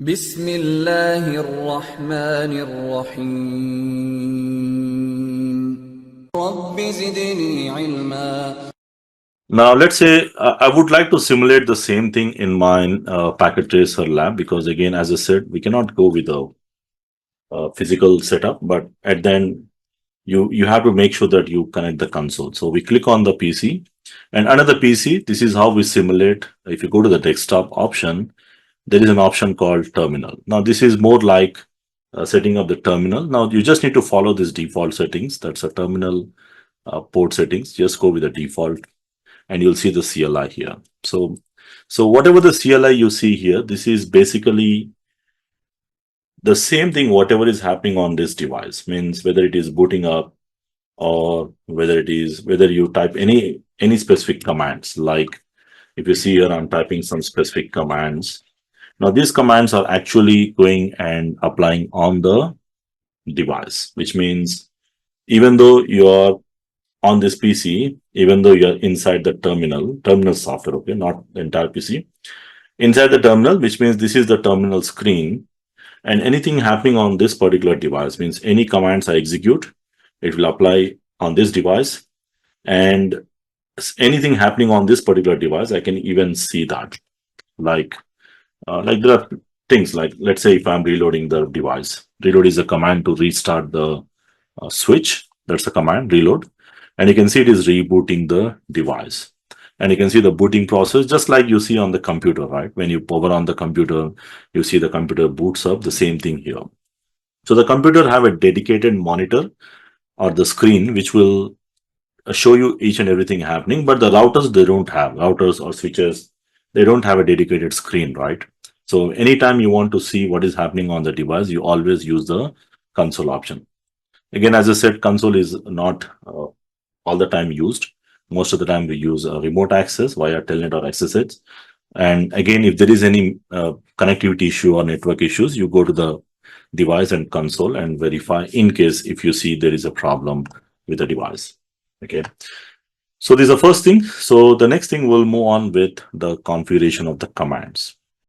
بسم الله الرحمن الرحيم رب زدني علما. Now, let's say I would like to simulate the same thing in my packet tracer lab, because again, as I said, we cannot go with a physical setup, but at the end, you have to make sure that you connect the console. So we click on the PC and another PC. This is how we simulate. If you go to the desktop option, there is an option called terminal. Now, this is more like setting up the terminal. Now, you just need to follow these default settings. That's a terminal port settings. Just go with the default and you'll see the CLI here. So whatever the CLI you see here, this is basically the same thing, whatever is happening on this device, means whether it is booting up or whether you type any specific commands. Like if you see here, I'm typing some specific commands. Now these commands are actually going and applying on the device, which means even though you're on this PC, even though you're inside the terminal software, okay, not the entire PC, inside the terminal, which means this is the terminal screen, and anything happening on this particular device means any commands I execute, it will apply on this device, and anything happening on this particular device, I can even see that. Like there are things like, let's say if I'm reloading the device, reload is a command to restart the switch. That's a command, reload. And you can see it is rebooting the device. And you can see the booting process, just like you see on the computer, right? When you power on the computer, you see the computer boots up, the same thing here. So the computer have a dedicated monitor or the screen, which will show you each and everything happening, but the routers, they don't have routers or switches. They don't have a dedicated screen, right? So anytime you want to see what is happening on the device, you always use the console option. Again, as I said, console is not all the time used. Most of the time we use remote access via telnet or SSH. And again, if there is any connectivity issue or network issues, you go to the device and console and verify in case if you see there is a problem with the device. Okay. So this is the first thing. So the next thing we'll move on with the configuration of the commands.